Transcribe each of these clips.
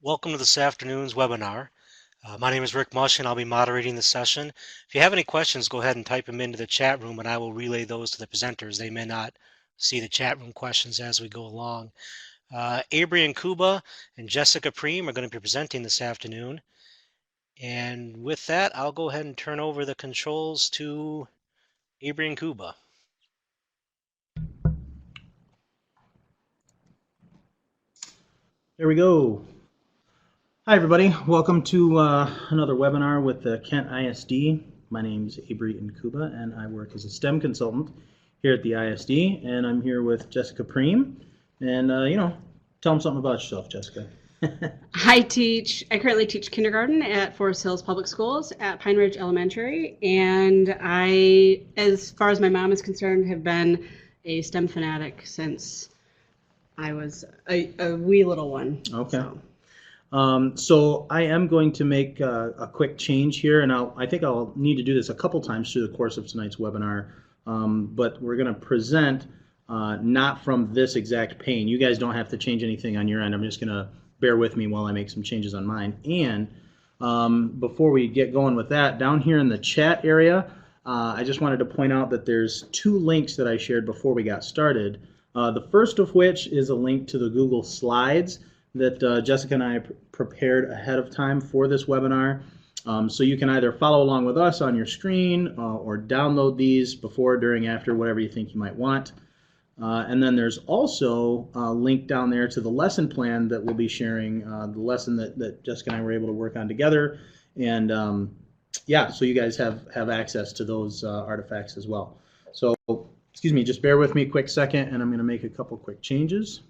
Welcome to this afternoon's webinar. My name is Rick Mush and I'll be moderating the session. If you have any questions, go ahead and type them into the chat room and I will relay those to the presenters. They may not see the chat room questions as we go along. Avery and Kuba and Jessica Preem are going to be presenting this afternoon. And with that, I'll go ahead and turn over the controls to Avery and Kuba. There we go. Hi everybody, welcome to another webinar with the Kent ISD. My name is Avery Nkuba and I work as a STEM consultant here at the ISD, and I'm here with Jessica Preem. And tell them something about yourself, Jessica. I currently teach kindergarten at Forest Hills Public Schools at Pine Ridge Elementary, and I, as far as my mom is concerned, have been a STEM fanatic since I was a wee little one. Okay. So I am going to make a quick change here, and I think I'll need to do this a couple times through the course of tonight's webinar, but we're going to present not from this exact pane. You guys don't have to change anything on your end. I'm just going to bear with me while I make some changes on mine. And before we get going with that, down here in the chat area, I just wanted to point out that there's two links that I shared before we got started. The first of which is a link to the Google Slides that Jessica and I prepared ahead of time for this webinar. So you can either follow along with us on your screen or download these before, during, after, whatever you think you might want. And then there's also a link down there to the lesson plan that we'll be sharing, the lesson that Jessica and I were able to work on together. And yeah, so you guys have access to those artifacts as well. So, excuse me, just bear with me a quick second, and I'm going to make a couple quick changes.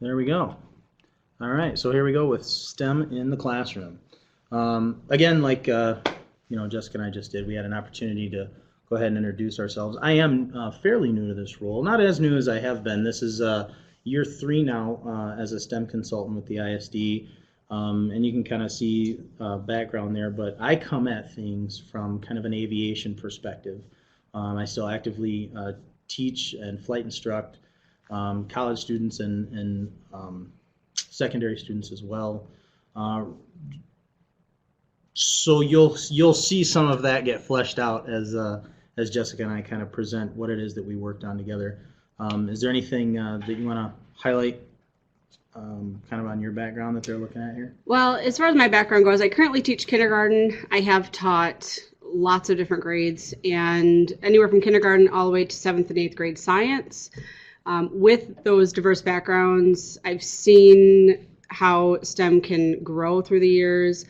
There we go. All right, so here we go with STEM in the classroom. Again, like Jessica and I just did, we had an opportunity to go ahead and introduce ourselves. I am fairly new to this role, not as new as I have been. This is year 3 now as a STEM consultant with the ISD, and you can kind of see background there, but I come at things from kind of an aviation perspective. I still actively teach and flight instruct college students and secondary students as well. So you'll see some of that get fleshed out as Jessica and I kind of present what it is that we worked on together. Is there anything that you want to highlight kind of on your background that they're looking at here? Well, as far as my background goes, I currently teach kindergarten. I have taught lots of different grades, and anywhere from kindergarten all the way to 7th and 8th grade science. With those diverse backgrounds, I've seen how STEM can grow through the years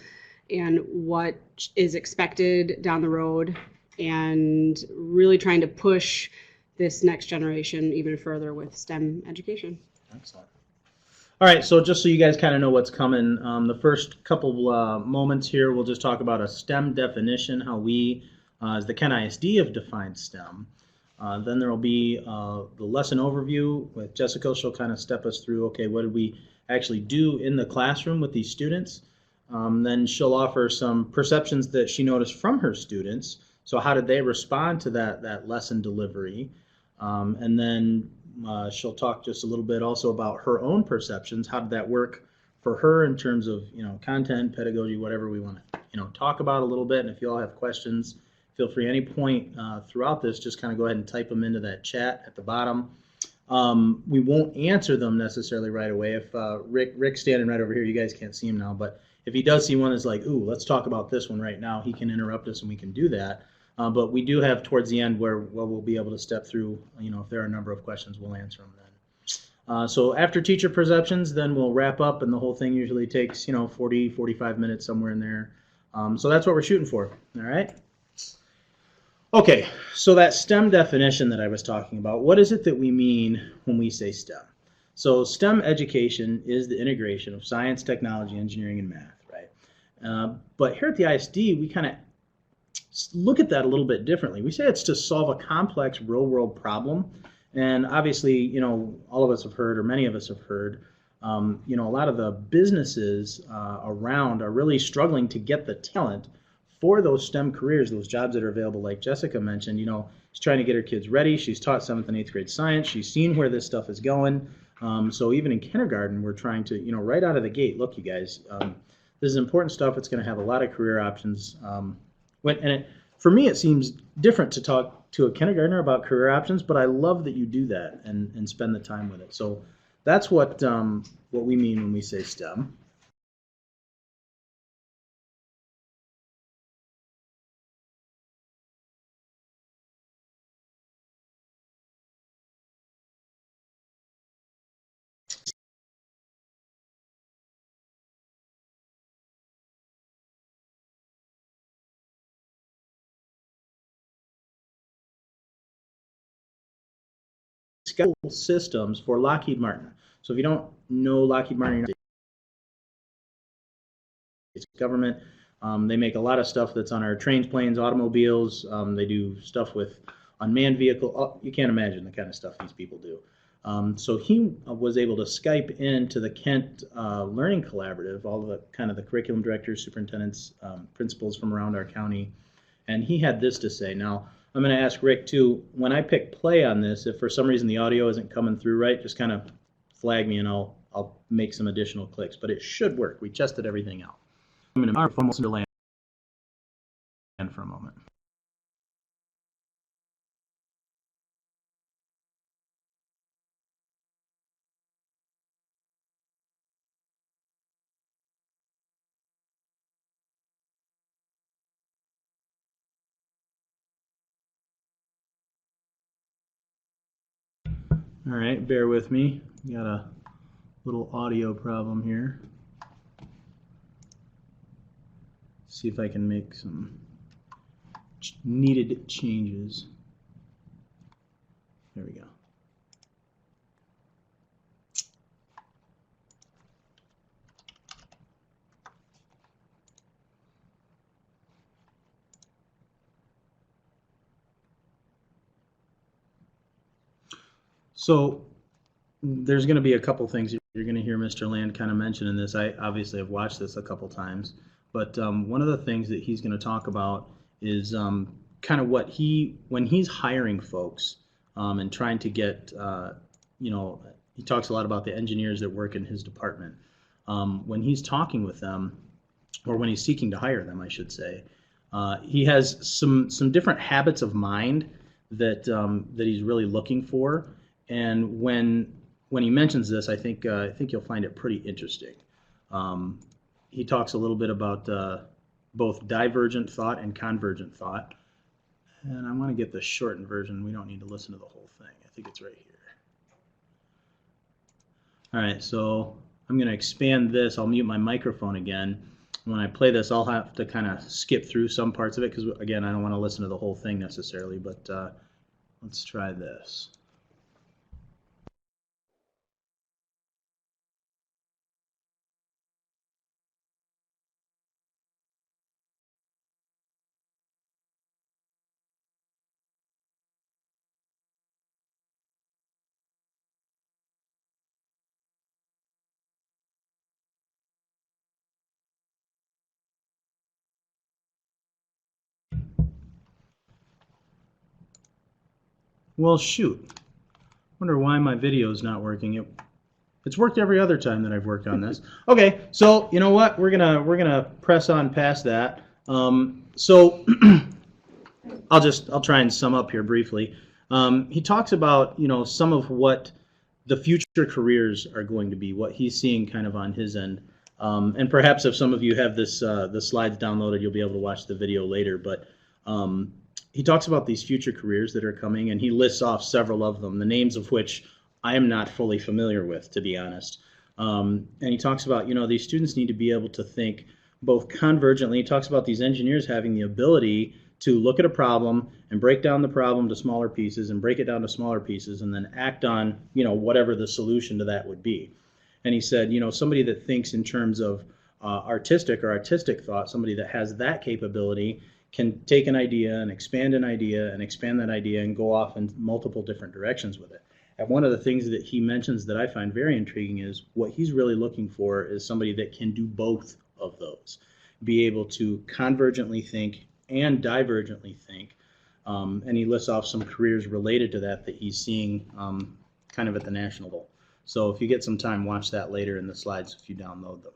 and what is expected down the road, and really trying to push this next generation even further with STEM education. Excellent. All right, so just so you guys kind of know what's coming, the first couple moments here, we'll just talk about a STEM definition, how we, as the Kent ISD, have defined STEM. Then there will be the lesson overview with Jessica. She'll kind of step us through, okay, what did we actually do in the classroom with these students? Then she'll offer some perceptions that she noticed from her students. So how did they respond to that lesson delivery? And then she'll talk just a little bit also about her own perceptions. How did that work for her in terms of content, pedagogy, whatever we want to talk about a little bit. And if you all have questions, feel free at any point throughout this, just kind of go ahead and type them into that chat at the bottom. We won't answer them necessarily right away. If Rick's standing right over here, you guys can't see him now, but if he does see one that's like, ooh, let's talk about this one right now, he can interrupt us and we can do that. But we do have towards the end where we'll be able to step through, if there are a number of questions, we'll answer them then. So after teacher perceptions, then we'll wrap up, and the whole thing usually takes, 40, 45 minutes, somewhere in there. So that's what we're shooting for, all right? Okay, so that STEM definition that I was talking about, what is it that we mean when we say STEM? So STEM education is the integration of science, technology, engineering, and math, right? But here at the ISD, we kind of look at that a little bit differently. We say it's to solve a complex real-world problem, and obviously, all of us have heard, or many of us have heard, You know, a lot of the businesses around are really struggling to get the talent for those STEM careers, those jobs that are available. Like Jessica mentioned, you know, she's trying to get her kids ready. She's taught 7th and 8th grade science. She's seen where this stuff is going. So even in kindergarten, we're trying to, you know, right out of the gate, look, you guys, this is important stuff. It's going to have a lot of career options. For me, it seems different to talk to a kindergartner about career options, but I love that you do that and spend the time with it. So that's what we mean when we say STEM. Schedule systems for Lockheed Martin. So if you don't know Lockheed Martin, it's government. They make a lot of stuff that's on our trains, planes, automobiles. They do stuff with unmanned vehicle. Oh, you can't imagine the kind of stuff these people do. So he was able to Skype into the Kent Learning Collaborative, all the kind of the curriculum directors, superintendents, principals from around our county, and he had this to say. Now, I'm going to ask Rick too, when I pick play on this, if for some reason the audio isn't coming through right, just kind of flag me and I'll make some additional clicks, but it should work. We tested everything out. I'm going to listen to land for a moment. All right, bear with me. We got a little audio problem here. See if I can make some needed changes. There we go. So there's going to be a couple things you're going to hear Mr. Land kind of mention in this. I obviously have watched this a couple times, but one of the things that he's going to talk about is kind of what when he's hiring folks and trying to get, you know, he talks a lot about the engineers that work in his department. When he's talking with them, or when he's seeking to hire them, I should say, he has some different habits of mind that he's really looking for. And when he mentions this, I think you'll find it pretty interesting. He talks a little bit about both divergent thought and convergent thought. And I want to get the shortened version. We don't need to listen to the whole thing. I think it's right here. All right, so I'm going to expand this. I'll mute my microphone again. When I play this, I'll have to kind of skip through some parts of it because, again, I don't want to listen to the whole thing necessarily. But let's try this. Well, shoot. Wonder why my video is not working. It's worked every other time that I've worked on this. Okay, so you know what? We're gonna press on past that. So I'll try and sum up here briefly. He talks about, you know, some of what the future careers are going to be, what he's seeing kind of on his end. And perhaps if some of you have this the slides downloaded, you'll be able to watch the video later. But he talks about these future careers that are coming, and he lists off several of them, the names of which I am not fully familiar with, to be honest. And he talks about, you know, these students need to be able to think both convergently. He talks about these engineers having the ability to look at a problem and break down the problem to smaller pieces and break it down to smaller pieces and then act on, you know, whatever the solution to that would be. And he said, you know, somebody that thinks in terms of artistic thought, somebody that has that capability can take an idea and expand that idea and go off in multiple different directions with it. And one of the things that he mentions that I find very intriguing is what he's really looking for is somebody that can do both of those, be able to convergently think and divergently think. And he lists off some careers related to that he's seeing kind of at the national level. So if you get some time, watch that later in the slides if you download them.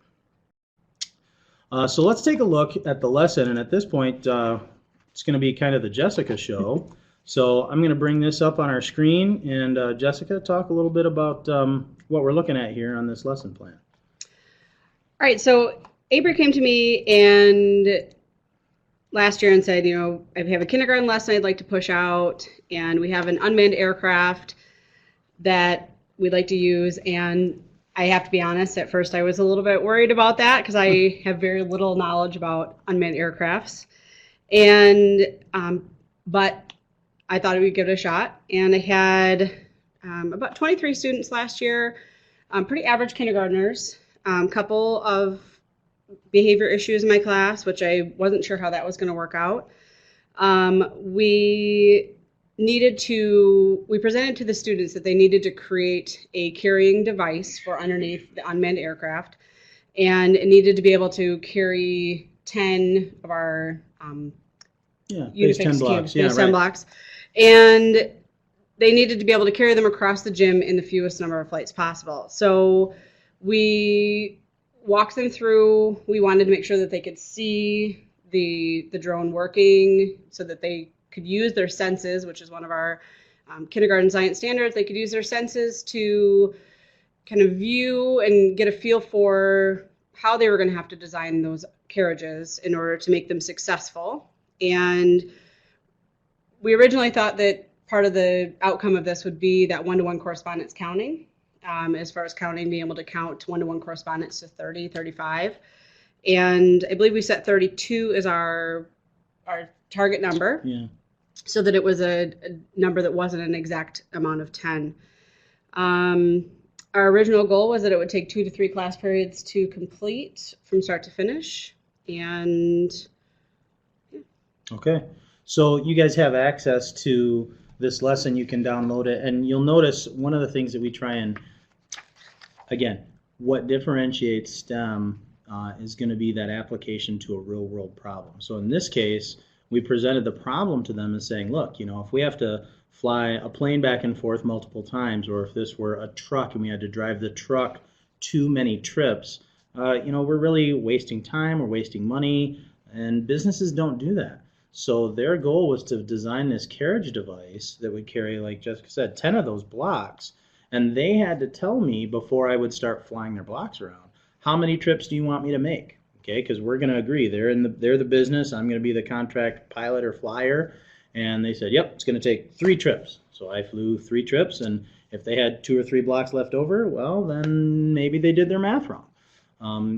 So let's take a look at the lesson. And at this point, it's going to be kind of the Jessica show. So I'm going to bring this up on our screen, and Jessica, talk a little bit about what we're looking at here on this lesson plan. All right, so Avery came to me and last year and said, you know, I have a kindergarten lesson I'd like to push out, and we have an unmanned aircraft that we'd like to use. And I have to be honest, at first I was a little bit worried about that because I have very little knowledge about unmanned aircrafts. And but I thought we'd give it a shot, and I had about 23 students last year, pretty average kindergartners, couple of behavior issues in my class, which I wasn't sure how that was going to work out. We presented to the students that they needed to create a carrying device for underneath the unmanned aircraft, and it needed to be able to carry 10 of our base 10 blocks. Base 10 blocks. And they needed to be able to carry them across the gym in the fewest number of flights possible. So we walked them through. We wanted to make sure that they could see the drone working so that they could use their senses, which is one of our kindergarten science standards. They could use their senses to kind of view and get a feel for how they were going to have to design those carriages in order to make them successful. And we originally thought that part of the outcome of this would be that one-to-one correspondence counting, as far as counting, being able to count one-to-one correspondence to 30, 35. And I believe we set 32 as our target number. Yeah. So that it was a number that wasn't an exact amount of 10. Our original goal was that it would take 2 to 3 class periods to complete from start to finish. And okay. So you guys have access to this lesson. You can download it, and you'll notice one of the things that we try and, again, what differentiates STEM is going to be that application to a real world problem. So in this case, we presented the problem to them as saying, look, you know, if we have to fly a plane back and forth multiple times, or if this were a truck and we had to drive the truck too many trips, you know, we're really wasting time, we're wasting money, and businesses don't do that. So their goal was to design this carriage device that would carry, like Jessica said, 10 of those blocks. And they had to tell me before I would start flying their blocks around, how many trips do you want me to make? Okay, because we're going to agree. They're the business. I'm going to be the contract pilot or flyer. And they said, yep, it's going to take 3 trips. So I flew 3 trips. And if they had 2 or 3 blocks left over, well, then maybe they did their math wrong.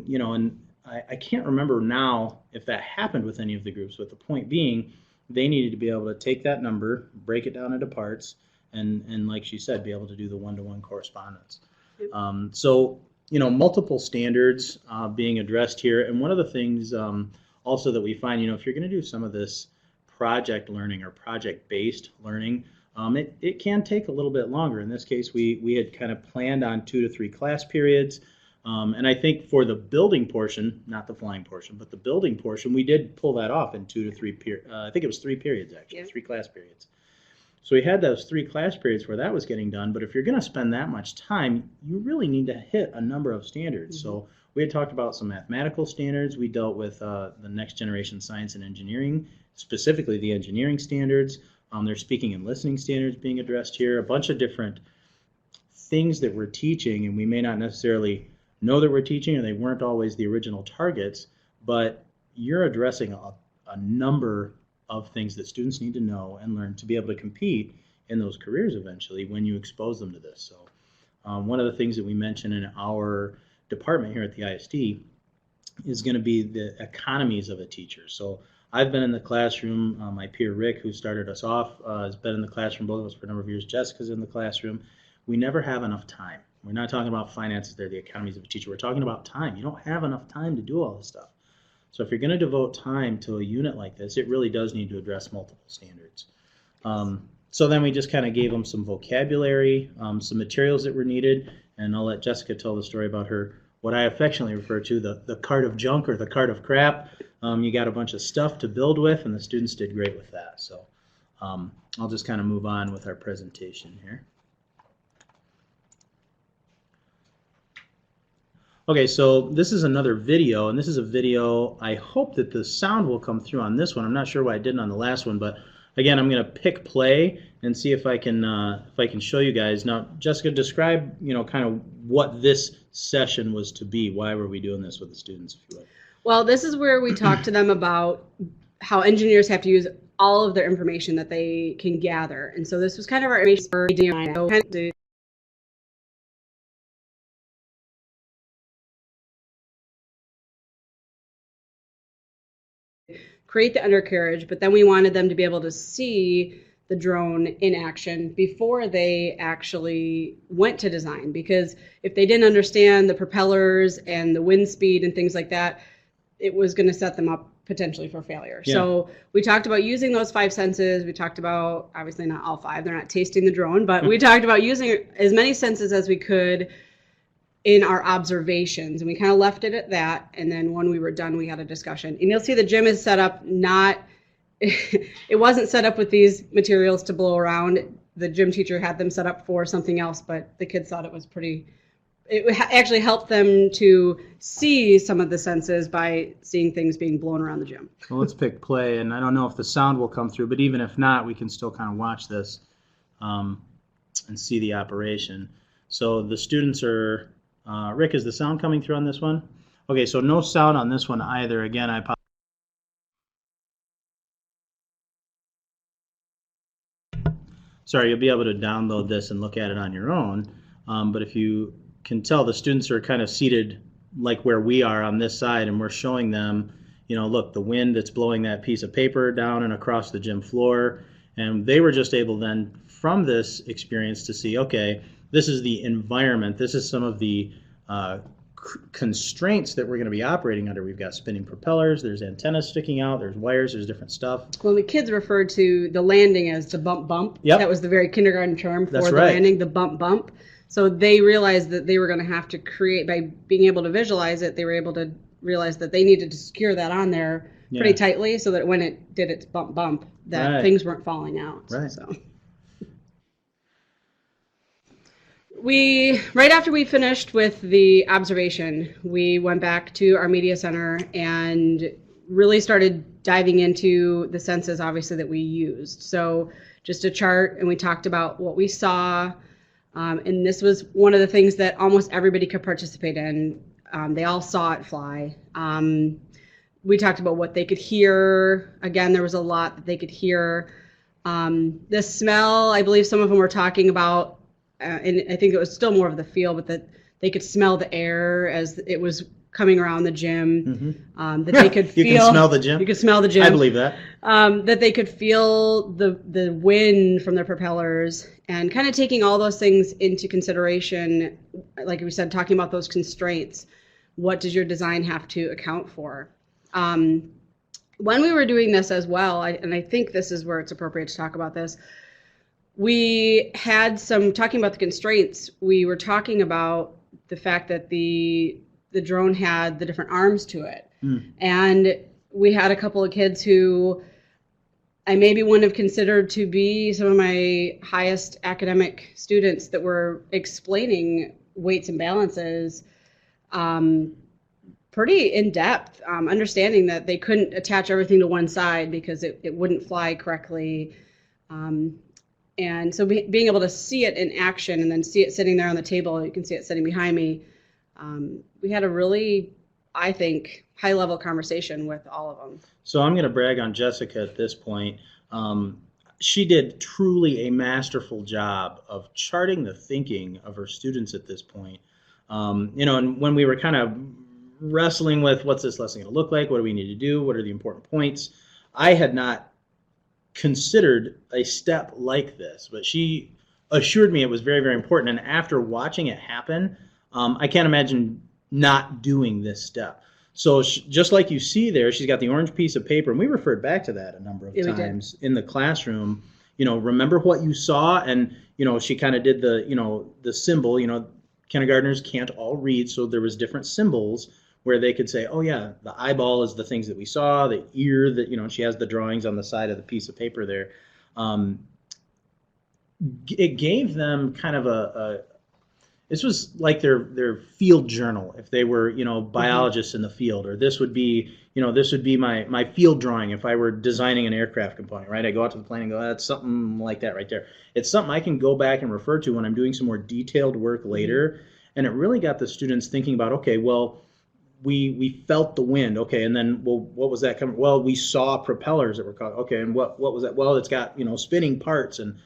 You know, and I can't remember now if that happened with any of the groups, but the point being, they needed to be able to take that number, break it down into parts, and like she said, be able to do the one-to-one correspondence. So, you know, multiple standards being addressed here. And one of the things also that we find, you know, if you're going to do some of this project learning or project-based learning, it can take a little bit longer. In this case, we had kind of planned on 2 to 3 class periods. And I think for the building portion, not the flying portion, but the building portion, we did pull that off in 2 to 3 periods. I think it was 3 periods, actually, yeah. 3 class periods. So we had those 3 class periods where that was getting done. But if you're going to spend that much time, you really need to hit a number of standards. Mm-hmm. So we had talked about some mathematical standards. We dealt with the next generation science and engineering, specifically the engineering standards. There's speaking and listening standards being addressed here, a bunch of different things that we're teaching, and we may not necessarily know that we're teaching, or they weren't always the original targets, but you're addressing a number of things that students need to know and learn to be able to compete in those careers eventually when you expose them to this. So one of the things that we mentioned in our department here at the ISD is going to be the economies of a teacher. So I've been in the classroom, my peer Rick, who started us off, has been in the classroom, both of us for a number of years. Jessica's in the classroom. We never have enough time. We're not talking about finances there, the economies of a teacher. We're talking about time. You don't have enough time to do all this stuff. So if you're going to devote time to a unit like this, it really does need to address multiple standards. So then we just kind of gave them some vocabulary, some materials that were needed, and I'll let Jessica tell the story about her, what I affectionately refer to, the cart of junk or the cart of crap. You got a bunch of stuff to build with, and the students did great with that. So I'll just kind of move on with our presentation here. Okay, so this is another video, and this is a video, I hope that the sound will come through on this one. I'm not sure why I didn't on the last one, but again, I'm going to pick play and see if I can show you guys. Now, Jessica, describe, kind of what this session was to be. Why were we doing this with the students, if you will? Well, this is where we talk to them about how engineers have to use all of their information that they can gather. And so this was kind of our information for create the undercarriage, but then we wanted them to be able to see the drone in action before they actually went to design. Because if they didn't understand the propellers and the wind speed and things like that, it was going to set them up potentially for failure. Yeah. So we talked about using those 5 senses. We talked about, obviously not all 5, they're not tasting the drone, but we talked about using as many senses as we could in our observations, and we kind of left it at that. And then when we were done, we had a discussion. And you'll see the gym is set up it wasn't set up with these materials to blow around. The gym teacher had them set up for something else, but the kids thought it was it actually helped them to see some of the senses by seeing things being blown around the gym. Well, let's pick play, and I don't know if the sound will come through, but even if not, we can still kind of watch this and see the operation. So the students are, Rick, is the sound coming through on this one? Okay, so no sound on this one either. Again, I apologize. Sorry, you'll be able to download this and look at it on your own, but if you can tell, the students are kind of seated like where we are on this side, and we're showing them, look, the wind that's blowing that piece of paper down and across the gym floor, and they were just able then from this experience to see, okay, this is the environment, this is some of the constraints that we're going to be operating under. We've got spinning propellers, there's antennas sticking out, there's wires, there's different stuff. Well, the kids referred to the landing as the bump bump. Yep. That was the very kindergarten term for the landing, the bump bump. So they realized that they were going to have to create, by being able to visualize it, they were able to realize that they needed to secure that on there pretty tightly so that when it did its bump bump, that things weren't falling out. Right. So right after we finished with the observation, we went back to our media center and really started diving into the senses, obviously, that we used. So just a chart, and we talked about what we saw. And this was one of the things that almost everybody could participate in. They all saw it fly. We talked about what they could hear. Again, there was a lot that they could hear. The smell, I believe some of them were talking about, and I think it was still more of the feel, but that they could smell the air as it was coming around the gym. Mm-hmm. That they could feel. You can smell the gym? You could smell the gym. I believe that. That they could feel the wind from their propellers, and kind of taking all those things into consideration, like we said, talking about those constraints. What does your design have to account for? When we were doing this as well, and I think this is where it's appropriate to talk about this, we had talking about the constraints, we were talking about the fact that the drone had the different arms to it. And we had a couple of kids who I maybe wouldn't have considered to be some of my highest academic students that were explaining weights and balances pretty in depth, understanding that they couldn't attach everything to one side because it wouldn't fly correctly. And so being able to see it in action and then see it sitting there on the table, you can see it sitting behind me. We had a really, I think, high-level conversation with all of them. So I'm going to brag on Jessica at this point. She did truly a masterful job of charting the thinking of her students at this point. And when we were kind of wrestling with what's this lesson going to look like, what do we need to do, what are the important points, I had not considered a step like this, but she assured me it was very, very important. And after watching it happen, I can't imagine not doing this step. So just like you see there, she's got the orange piece of paper, and we referred back to that a number of times in the classroom. remember what you saw. And, she kind of did the symbol, kindergartners can't all read. So there was different symbols where they could say, oh yeah, the eyeball is the things that we saw, the ear that, she has the drawings on the side of the piece of paper there. It gave them kind of this was like their field journal if they were biologists in the field, or this would be my field drawing if I were designing an aircraft component, right? I go out to the plane and go, that's something like that right there. It's something I can go back and refer to when I'm doing some more detailed work later. And it really got the students thinking about, okay, well, we felt the wind, okay, and then, well, what was that coming? Well, we saw propellers that were caught, okay, and what was that? Well, it's got spinning parts. And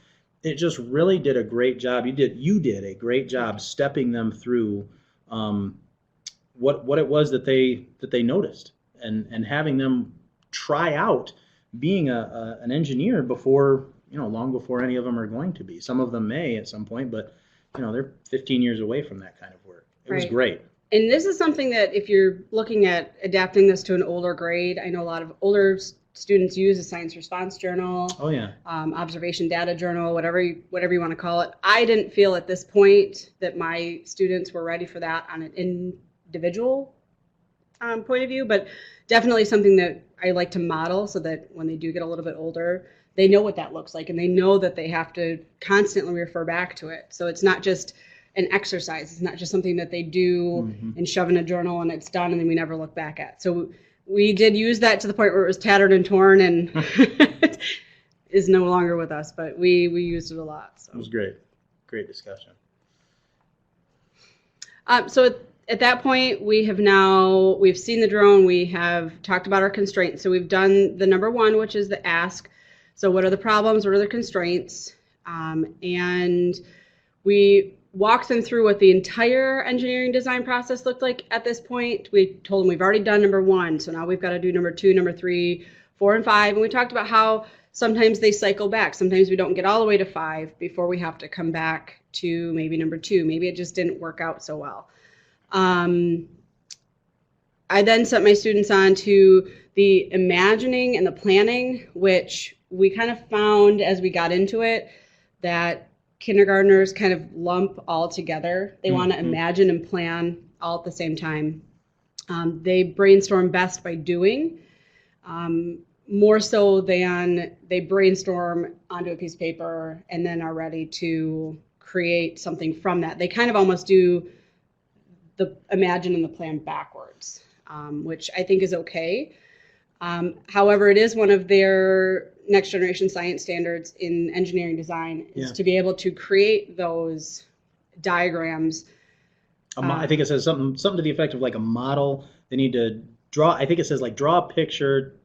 it just really did a great job. You did a great job stepping them through what it was that they noticed, and having them try out being an engineer before, long before any of them are going to be. Some of them may at some point, but they're 15 years away from that kind of work. It was great. And this is something that if you're looking at adapting this to an older grade, I know a lot of older students use a science response journal. Oh yeah. Observation data journal, whatever you want to call it. I didn't feel at this point that my students were ready for that on an individual point of view, but definitely something that I like to model so that when they do get a little bit older, they know what that looks like, and they know that they have to constantly refer back to it. So it's not just an exercise. It's not just something that they do and shove in a journal and it's done and then we never look back at. So we did use that to the point where it was tattered and torn and is no longer with us, but we used it a lot. So. It was great. Great discussion. So at that point, we've seen the drone, we have talked about our constraints. So we've done the number one, which is the ask. So what are the problems? What are the constraints? And we walked them through what the entire engineering design process looked like at this point. We told them we've already done number one, so now we've got to do number two, number three, 4, and 5. And we talked about how sometimes they cycle back. Sometimes we don't get all the way to 5 before we have to come back to maybe number 2. Maybe it just didn't work out so well. I then set my students on to the imagining and the planning, which we kind of found as we got into it that kindergartners kind of lump all together. They want to imagine and plan all at the same time. They brainstorm best by doing, more so than they brainstorm onto a piece of paper and then are ready to create something from that. They kind of almost do the imagine and the plan backwards, which I think is okay. However, it is one of their next generation science standards in engineering design is to be able to create those diagrams. I think it says something to the effect of like a model. They need to draw. I think it says like draw a picture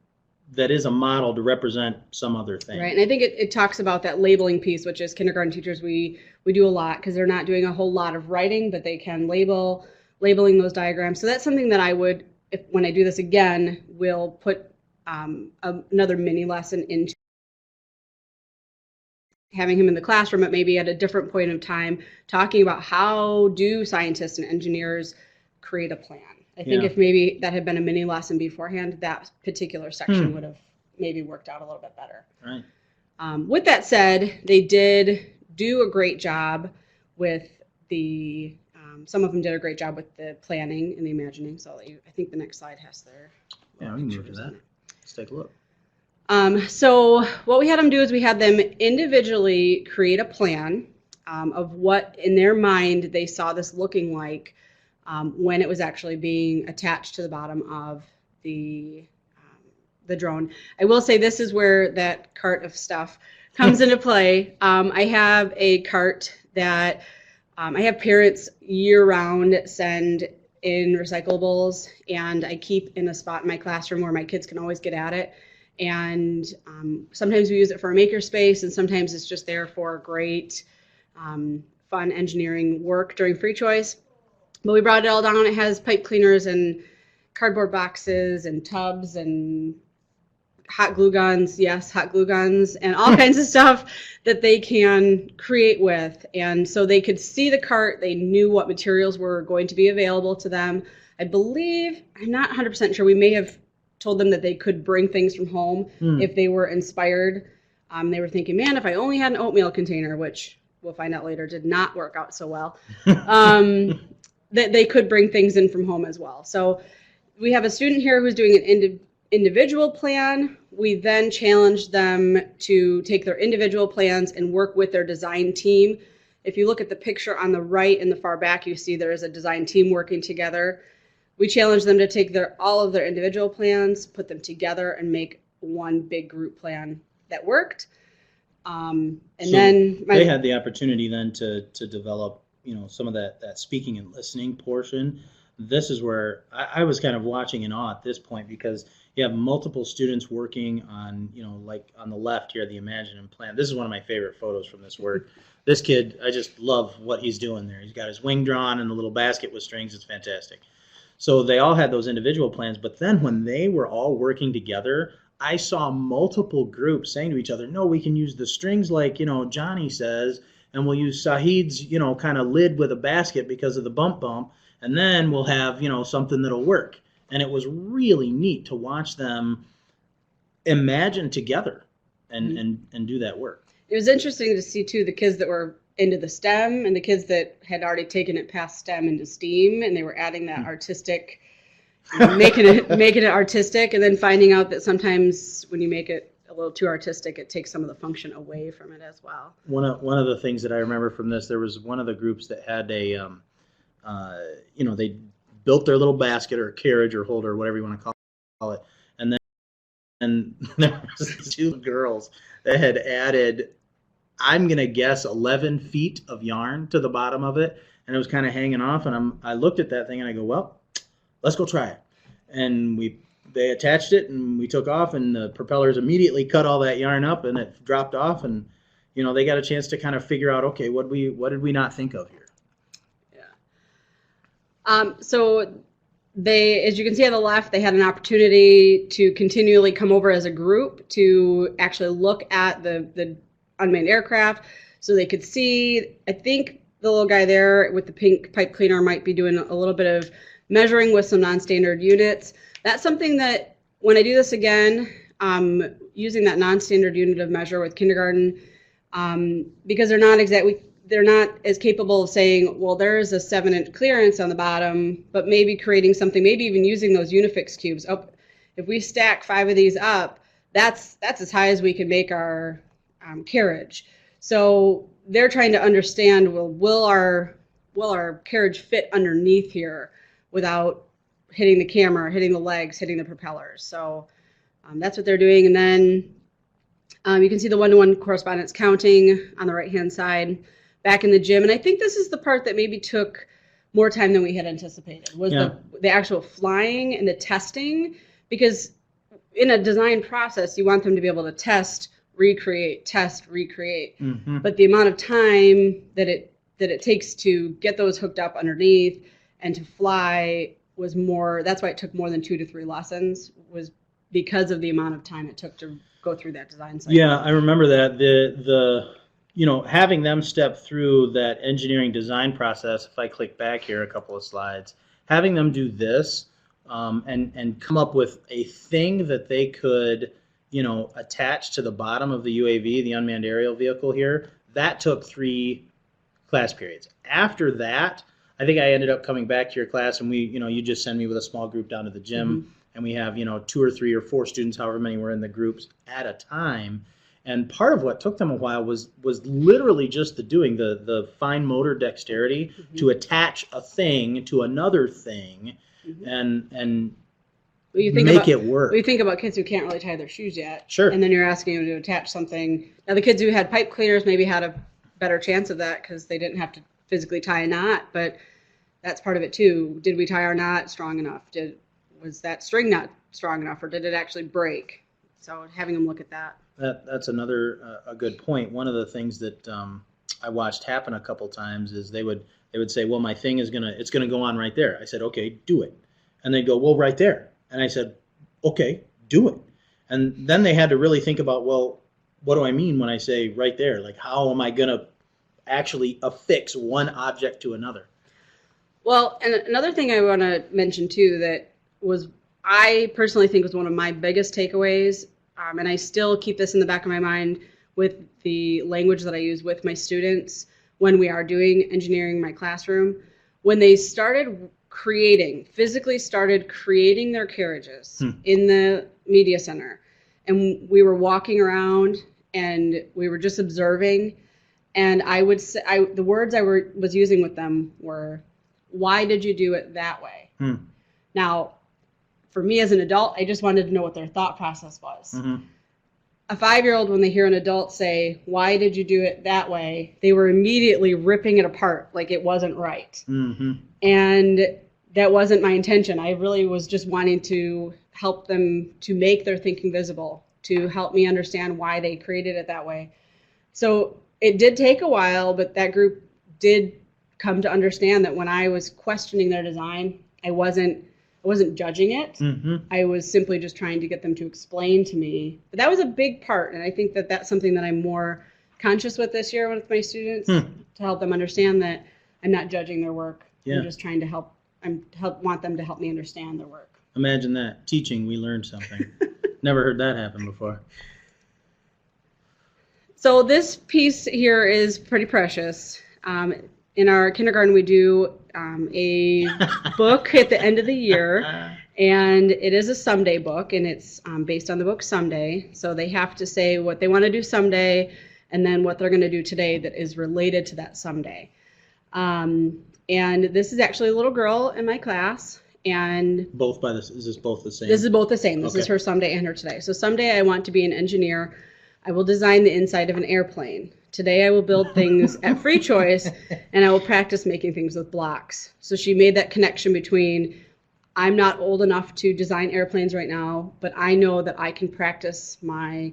that is a model to represent some other thing. Right, and I think it talks about that labeling piece, which is kindergarten teachers we do a lot because they're not doing a whole lot of writing, but they can labeling those diagrams. So that's something that I would, when I do this again, will put another mini lesson into having him in the classroom, but maybe at a different point of time, talking about how do scientists and engineers create a plan. I think if maybe that had been a mini lesson beforehand, that particular section would have maybe worked out a little bit better. Right. With that said, they did do a great job with the, some of them did a great job with the planning and the imagining. So I think the next slide has their. Yeah, we can move to that. Let's take a look. So what we had them do is we had them individually create a plan of what in their mind they saw this looking like when it was actually being attached to the bottom of the drone. I will say this is where that cart of stuff comes into play. I have a cart that I have parents year-round send in recyclables, and I keep in a spot in my classroom where my kids can always get at it. And sometimes we use it for a makerspace, and sometimes it's just there for great fun engineering work during free choice. But we brought it all down. It has pipe cleaners and cardboard boxes and tubs and hot glue guns, yes, hot glue guns, and all kinds of stuff that they can create with. And so they could see the cart. They knew what materials were going to be available to them. I believe, I'm not 100% sure, we may have told them that they could bring things from home if they were inspired They were thinking, man, if I only had an oatmeal container, which we'll find out later did not work out so well, that they could bring things in from home as well. So we have a student here who's doing an individual plan. We then challenged them to take their individual plans and work with their design team. If you look at the picture on the right in the far back, you see there is a design team working together. We challenged them to take all of their individual plans, put them together, and make one big group plan that worked. And So then they had the opportunity then to develop, some of that speaking and listening portion. This is where I was kind of watching in awe at this point, because you have multiple students working on, like on the left here, the Imagine and Plan. This is one of my favorite photos from this work. This kid, I just love what he's doing there. He's got his wing drawn and the little basket with strings. It's fantastic. So they all had those individual plans, but then when they were all working together, I saw multiple groups saying to each other, no, we can use the strings like, Johnny says, and we'll use Sahid's, kind of lid with a basket because of the bump, and then we'll have, something that'll work. And it was really neat to watch them imagine together and do that work. It was interesting to see, too, the kids that were into the STEM and the kids that had already taken it past STEM into STEAM, and they were adding that artistic, making it artistic, and then finding out that sometimes when you make it a little too artistic, it takes some of the function away from it as well. One of the things that I remember from this, there was one of the groups that had a, they built their little basket or carriage or holder or whatever you want to call it, and then there was these two girls that had added, I'm gonna guess, 11 feet of yarn to the bottom of it, and it was kind of hanging off. And I looked at that thing and I go, well, let's go try it. And they attached it and we took off, and the propellers immediately cut all that yarn up and it dropped off, and they got a chance to kind of figure out, okay, what did we not think of here? Yeah. So they, as you can see on the left, they had an opportunity to continually come over as a group to actually look at the unmanned aircraft, so they could see. I think the little guy there with the pink pipe cleaner might be doing a little bit of measuring with some non-standard units. That's something that when I do this again, using that non-standard unit of measure with kindergarten, because they're not as capable of saying, well, there's a 7-inch clearance on the bottom, but maybe creating something, maybe even using those Unifix cubes. Oh, if we stack 5 of these up, that's as high as we can make our carriage. So they're trying to understand, well, will our carriage fit underneath here without hitting the camera, hitting the legs, hitting the propellers? So that's what they're doing. And then you can see the one-to-one correspondence counting on the right-hand side back in the gym. And I think this is the part that maybe took more time than we had anticipated, was the actual flying and the testing, because in a design process, you want them to be able to test, recreate, Mm-hmm. but the amount of time that it takes to get those hooked up underneath and to fly was more. That's why it took more than 2 to 3 lessons, was because of the amount of time it took to go through that design cycle. Yeah, I remember that. The having them step through that engineering design process. If I click back here a couple of slides, having them do this and come up with a thing that they could attach to the bottom of the UAV, the unmanned aerial vehicle here, that took 3 class periods. After that, I think I ended up coming back to your class, and you just send me with a small group down to the gym, Mm-hmm. and we have 2 or 3 or 4 students, however many were in the groups at a time. And part of what took them a while was literally just the fine motor dexterity Mm-hmm. to attach a thing to another thing, Mm-hmm. and make it work. Well, you think about kids who can't really tie their shoes yet. Sure. And then you're asking them to attach something. Now, the kids who had pipe cleaners maybe had a better chance of that because they didn't have to physically tie a knot, but that's part of it too. Did we tie our knot strong enough? Was that string not strong enough, or did it actually break? So having them look at that. That's another a good point. One of the things that I watched happen a couple times is they would say, well, my thing is it's gonna go on right there. I said, okay, do it. And they'd go, well, right there. And I said, okay, do it. And then they had to really think about, well, what do I mean when I say right there? Like, how am I gonna actually affix one object to another? Well, and another thing I want to mention too that I personally think was one of my biggest takeaways, and I still keep this in the back of my mind with the language that I use with my students when we are doing engineering in my classroom. When they started physically started creating their carriages in the media center, and we were walking around and we were just observing, and I would say, the words I was using with them were, "Why did you do it that way?" Now, for me as an adult, I just wanted to know what their thought process was. A 5-year-old, when they hear an adult say, "Why did you do it that way?" they were immediately ripping it apart like it wasn't right. And that wasn't my intention. I really was just wanting to help them to make their thinking visible, to help me understand why they created it that way. So it did take a while, but that group did come to understand that when I was questioning their design, I wasn't judging it. I was simply just trying to get them to explain to me. But that was a big part, and I think that that's something that I'm more conscious with this year with my students, to help them understand that I'm not judging their work. I'm just trying to want them to help me understand their work. Imagine that. Teaching, we learned something. Never heard that happen before. So this piece here is pretty precious. In our kindergarten, we do a book at the end of the year, and it is a someday book, and it's based on the book Someday. So they have to say what they want to do someday, and then what they're going to do today that is related to that someday. And this is actually a little girl in my class, and is this both the same? This is both the same. This is her someday and her today. So someday I want to be an engineer. I will design the inside of an airplane. Today I will build things at free choice, and I will practice making things with blocks. So she made that connection between, I'm not old enough to design airplanes right now, but I know that I can practice my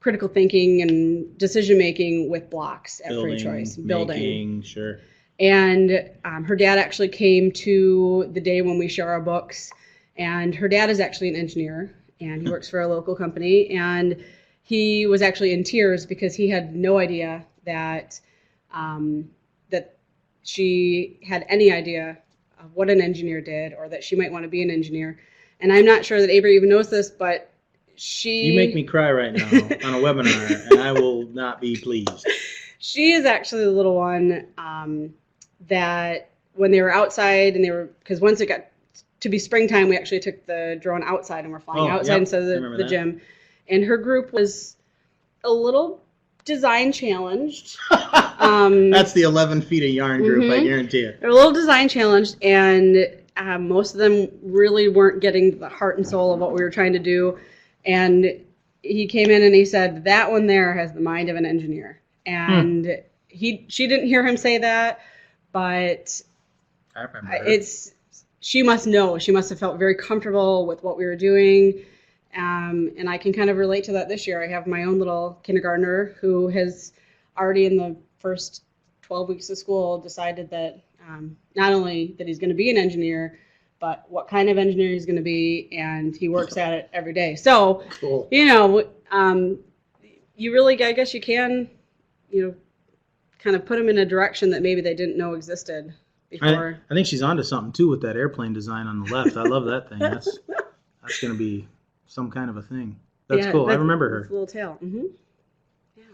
critical thinking and decision making with blocks at free choice. Building. Sure. And her dad actually came to the day when we share our books, and her dad is actually an engineer, and he works for a local company, and he was actually in tears because he had no idea that that she had any idea of what an engineer did, or that she might want to be an engineer. And I'm not sure that Avery even knows this, but You make me cry right now on a webinar, and I will not be pleased. She is actually the little one that when they were outside, and because once it got to be springtime, we actually took the drone outside and we're flying outside instead of the gym. And her group was a little design challenged. That's the 11 feet of yarn group, I guarantee it. They're a little design challenged, and most of them really weren't getting the heart and soul of what we were trying to do. And he came in and he said, "That one there has the mind of an engineer." And she didn't hear him say that, but I remember. She must know. She must have felt very comfortable with what we were doing. And I can kind of relate to that this year. I have my own little kindergartner who has already in the first 12 weeks of school decided that not only that he's going to be an engineer, but what kind of engineer he's going to be, and he works at it every day. So, cool. You really, I guess you can, kind of put them in a direction that maybe they didn't know existed before. I think she's onto something too with that airplane design on the left. I love that thing. That's going to be some kind of a thing. That's cool. I remember her. Little tail. Yeah.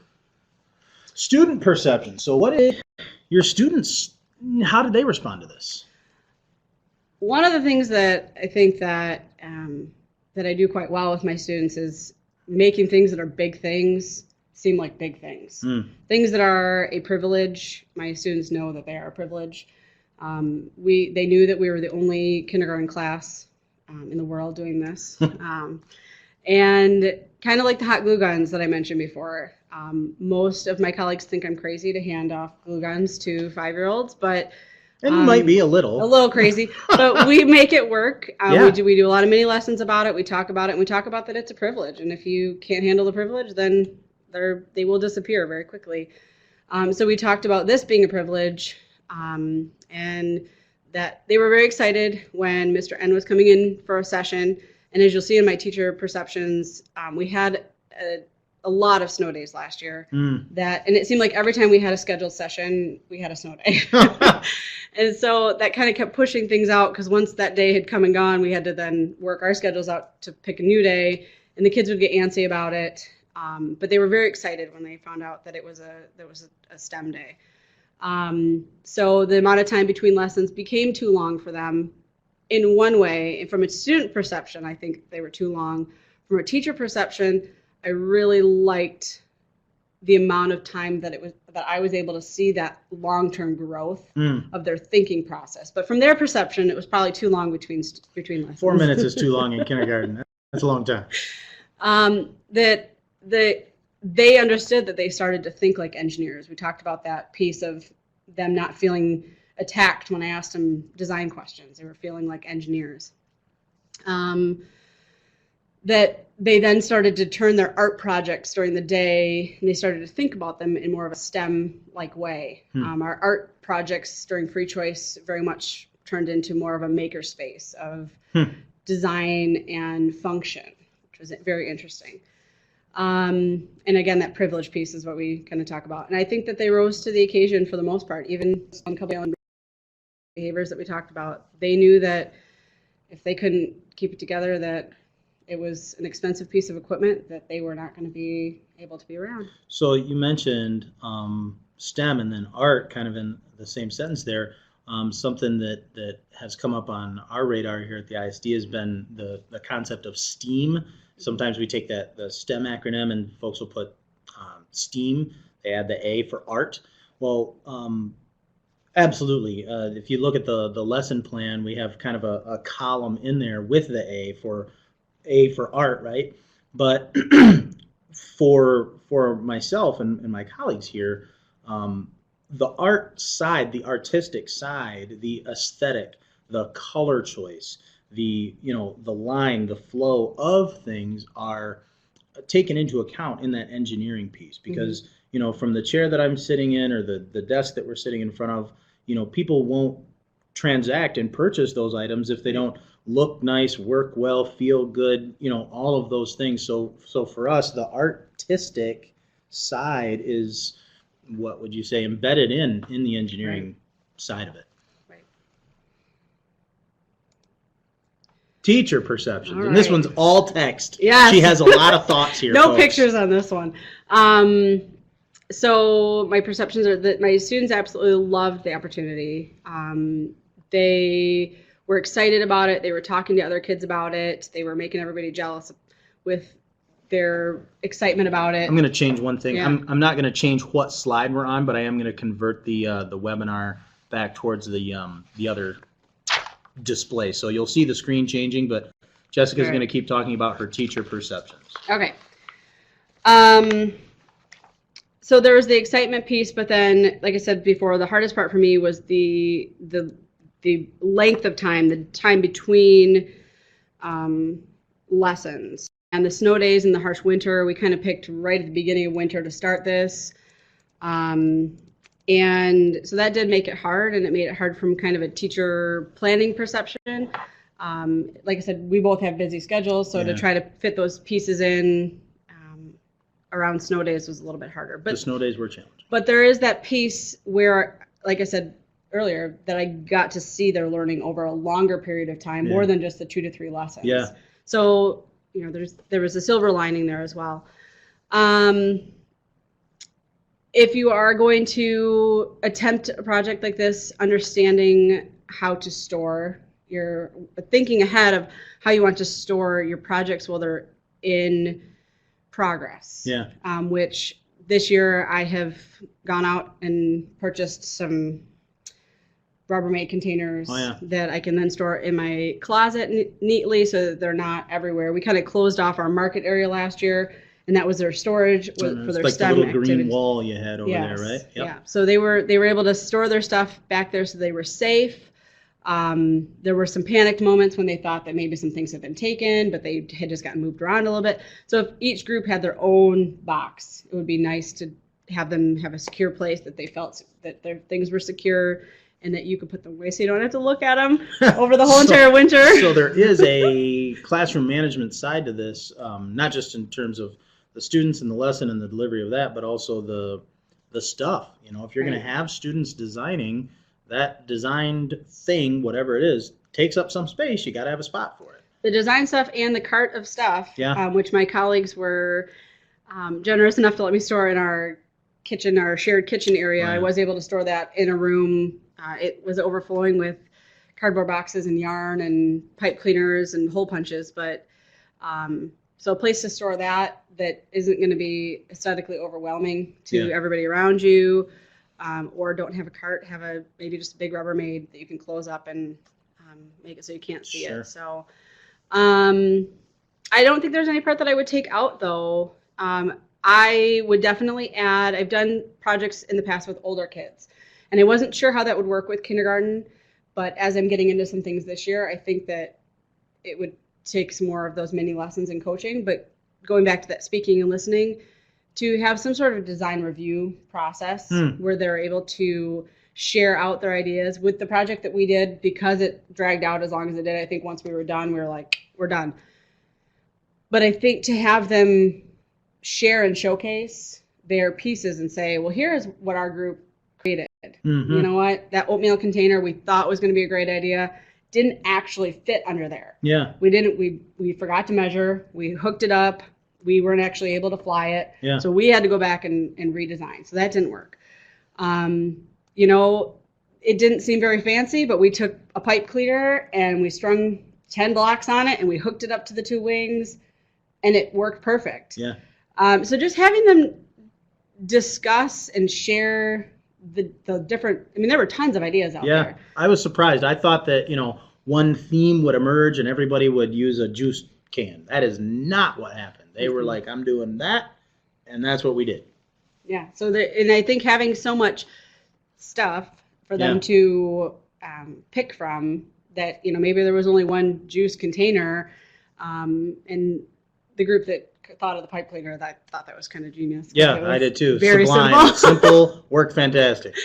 Student perception. So what did your students, how did they respond to this? One of the things that I think that I do quite well with my students is making things that are big things seem like big things. Things that are a privilege, my students know that they are a privilege. They knew that we were the only kindergarten class in the world doing this. And kind of like the hot glue guns that I mentioned before. Most of my colleagues think I'm crazy to hand off glue guns to 5-year-olds, but and you might be a little crazy, but we make it work. We do a lot of mini lessons about it. We talk about it, and we talk about that it's a privilege. And if you can't handle the privilege, then they will disappear very quickly. So we talked about this being a privilege, and that they were very excited when Mr. N was coming in for a session. And as you'll see in my teacher perceptions, we had a lot of snow days last year. And it seemed like every time we had a scheduled session, we had a snow day. And so that kind of kept pushing things out, because once that day had come and gone, we had to then work our schedules out to pick a new day, and the kids would get antsy about it. But they were very excited when they found out that it was a STEM day. So the amount of time between lessons became too long for them in one way. And from a student perception, I think they were too long. From a teacher perception, I really liked the amount of time that I was able to see that long-term growth of their thinking process. But from their perception, it was probably too long between lessons. 4 minutes is too long in kindergarten. That's a long time. They understood that they started to think like engineers. We talked about that piece of them not feeling attacked when I asked them design questions. They were feeling like engineers. That they then started to turn their art projects during the day, and they started to think about them in more of a STEM-like way. Our art projects during free choice very much turned into more of a maker space of design and function, which was very interesting. And again, that privilege piece is what we kind of talk about. And I think that they rose to the occasion for the most part. Even a couple of behaviors that we talked about, they knew that if they couldn't keep it together, that it was an expensive piece of equipment that they were not going to be able to be around. So you mentioned STEM and then art kind of in the same sentence there. Something that has come up on our radar here at the ISD has been the concept of STEAM. Sometimes we take the STEM acronym and folks will put STEAM. They add the A for art. Well, absolutely. If you look at the lesson plan, we have kind of a column in there with the A for art, right? But for myself and my colleagues here, the art side, the artistic side, the aesthetic, the color choice, the line, the flow of things are taken into account in that engineering piece. Because from the chair that I'm sitting in or the desk that we're sitting in front of, people won't transact and purchase those items if they don't look nice, work well, feel good, all of those things. So for us, the artistic side is, what would you say, embedded in the engineering side of it. Right. Teacher perceptions. All and this right. one's all text. Yes. She has a lot of thoughts here. No folks. pictures on this one. So my perceptions are that my students absolutely loved the opportunity. They were excited about it. They were talking to other kids about it. They were making everybody jealous with their excitement about it. I'm going to change one thing. Yeah. I'm not going to change what slide we're on, but I am going to convert the webinar back towards the other display. So you'll see the screen changing, but Jessica's going to keep talking about her teacher perceptions. Okay. So there was the excitement piece, but then, like I said before, the hardest part for me was the length of time, the time between lessons. And the snow days and the harsh winter, we kind of picked right at the beginning of winter to start this. And so that did make it hard, and it made it hard from kind of a teacher planning perception. Like I said, we both have busy schedules, so to try to fit those pieces in around snow days was a little bit harder. But the snow days were challenging. But there is that piece where, like I said earlier, that I got to see their learning over a longer period of time, more than just the 2 to 3 lessons. Yeah. So, there was a silver lining there as well. If you are going to attempt a project like this, understanding how to store thinking ahead of how you want to store your projects while they're in progress. Yeah. Which this year I have gone out and purchased some Rubbermaid containers that I can then store in my closet neatly so that they're not everywhere. We kind of closed off our market area last year, and that was their storage for their like STEM the little activities. green wall you had over there, right? Yep. Yeah. So they were able to store their stuff back there, so they were safe. There were some panicked moments when they thought that maybe some things had been taken, but they had just gotten moved around a little bit. So if each group had their own box, it would be nice to have them have a secure place that they felt that their things were secure and that you could put them away so you don't have to look at them over the whole entire winter. So there is a classroom management side to this, not just in terms of the students and the lesson and the delivery of that, but also the stuff. If you're going to have students designing, that designed thing, whatever it is, takes up some space. You got to have a spot for it. The design stuff and the cart of stuff, which my colleagues were generous enough to let me store in our kitchen, our shared kitchen area. Wow. I was able to store that in a room. It was overflowing with cardboard boxes and yarn and pipe cleaners and hole punches, but so a place to store that isn't going to be aesthetically overwhelming to everybody around you, or don't have a cart, have maybe just a big Rubbermaid that you can close up and make it so you can't see it. So I don't think there's any part that I would take out, though. I would definitely add, I've done projects in the past with older kids, and I wasn't sure how that would work with kindergarten, but as I'm getting into some things this year, I think that it would take some more of those mini lessons in coaching. But going back to that speaking and listening, to have some sort of design review process where they're able to share out their ideas. With the project that we did, because it dragged out as long as it did, I think once we were done, we were like, we're done. But I think to have them share and showcase their pieces and say, well, here's what our group created. You know what? That oatmeal container we thought was going to be a great idea didn't actually fit under there. Yeah. We forgot to measure. We hooked it up. We weren't actually able to fly it. Yeah. So we had to go back and redesign. So that didn't work. You know, it didn't seem very fancy, but we took a pipe cleaner and we strung 10 blocks on it and we hooked it up to the two wings and it worked perfect. Yeah. So just having them discuss and share the different, I mean, there were tons of ideas out there. Yeah, I was surprised. I thought that, one theme would emerge and everybody would use a juice can. That is not what happened. They were like, I'm doing that, and that's what we did. Yeah, so and I think having so much stuff for them to pick from that, maybe there was only one juice container, and the group that thought of the pipe cleaner, that thought that was kind of genius. Yeah, I did too. Very Sublime, simple, worked fantastic.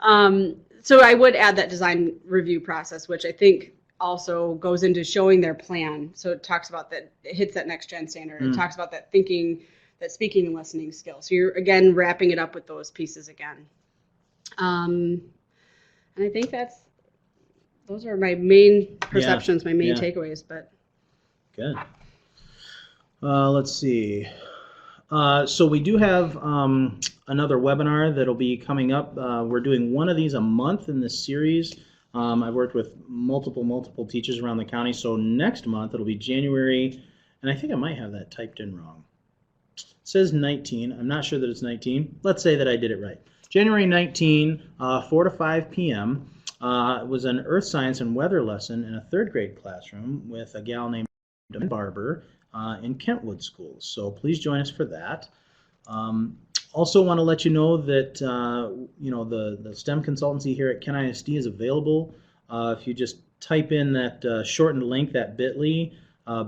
So I would add that design review process, which I think also goes into showing their plan. So it talks about that, it hits that next gen standard. It talks about that thinking, that speaking and listening skill. So you're, again, wrapping it up with those pieces again. And I think those are my main perceptions, my main takeaways. But good. Let's see. So we do have another webinar that'll be coming up. We're doing one of these a month in this series. I've worked with multiple teachers around the county. So next month it'll be January, and I think I might have that typed in wrong. It says 19. I'm not sure that it's 19. Let's say that I did it right. January 19, 4 to 5 p.m. It was an earth science and weather lesson in a third grade classroom with a gal named Barber in Kentwood Schools. So please join us for that. Also want to let you know that the STEM consultancy here at Kent ISD is available. If you just type in that shortened link, that bit.ly,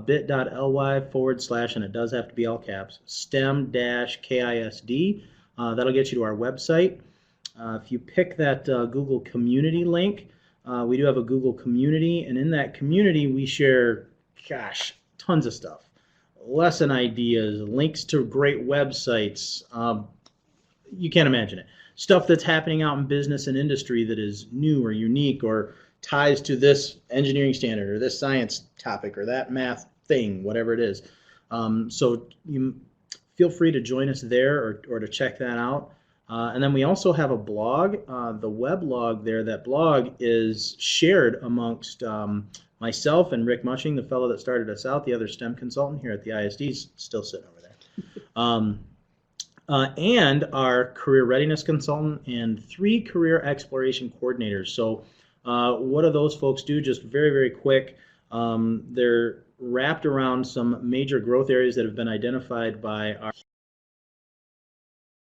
bit.ly / and it does have to be all caps, STEM-KISD. That'll get you to our website. If you pick that Google Community link, we do have a Google Community, and in that community we share, tons of stuff. Lesson ideas, links to great websites. You can't imagine it. Stuff that's happening out in business and industry that is new or unique or ties to this engineering standard or this science topic or that math thing, whatever it is. So you feel free to join us there or to check that out. And then we also have a blog, the weblog there. That blog is shared amongst myself and Rick Mushing, the fellow that started us out, the other STEM consultant here at the ISD, is still sitting over there. And our career readiness consultant and 3 career exploration coordinators. So what do those folks do? Just very, very quick. They're wrapped around some major growth areas that have been identified by our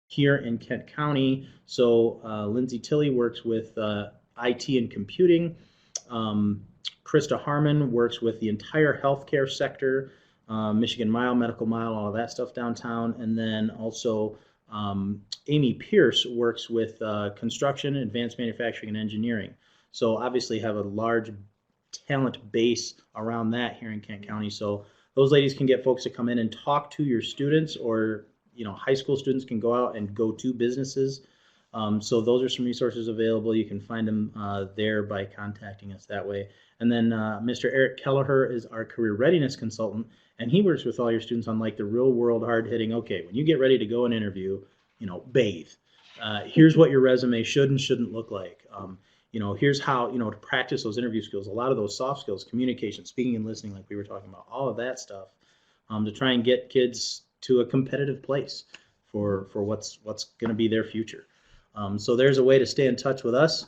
here in Kent County. So Lindsay Tilley works with IT and computing. Krista Harmon works with the entire healthcare sector, Michigan Mile, Medical Mile, all of that stuff downtown. And then also Amy Pierce works with construction, advanced manufacturing, and engineering. So obviously have a large talent base around that here in Kent County. So those ladies can get folks to come in and talk to your students, or high school students can go out and go to businesses So those are some resources available. You can find them there by contacting us that way. And then Mr. Eric Kelleher is our career readiness consultant, and he works with all your students on like the real world, hard hitting. Okay, when you get ready to go and interview, bathe. Here's what your resume should and shouldn't look like. Here's how to practice those interview skills. A lot of those soft skills, communication, speaking and listening, like we were talking about, all of that stuff, to try and get kids to a competitive place for what's going to be their future. So there's a way to stay in touch with us.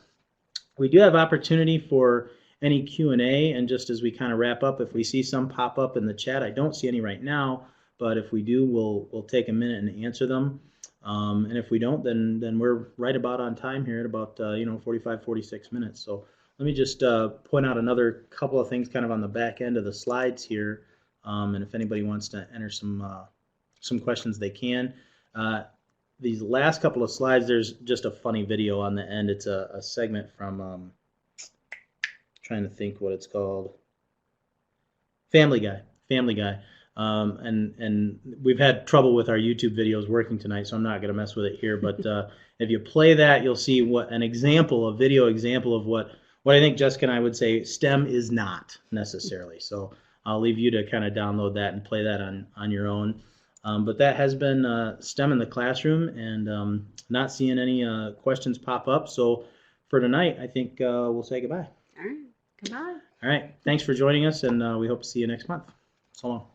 We do have opportunity for any Q&A, and just as we kind of wrap up, if we see some pop up in the chat, I don't see any right now, but if we do, we'll take a minute and answer them. And if we don't, then we're right about on time here at about 45, 46 minutes. So let me just point out another couple of things kind of on the back end of the slides here, and if anybody wants to enter some questions, they can. These last couple of slides, there's just a funny video on the end. It's a segment from trying to think what it's called. Family Guy. And we've had trouble with our YouTube videos working tonight, so I'm not going to mess with it here. But if you play that, you'll see a video example of what I think Jessica and I would say STEM is not necessarily. So I'll leave you to kind of download that and play that on your own. But that has been STEM in the classroom, and not seeing any questions pop up. So for tonight, I think we'll say goodbye. All right. Goodbye. All right. Thanks for joining us, and we hope to see you next month. So long.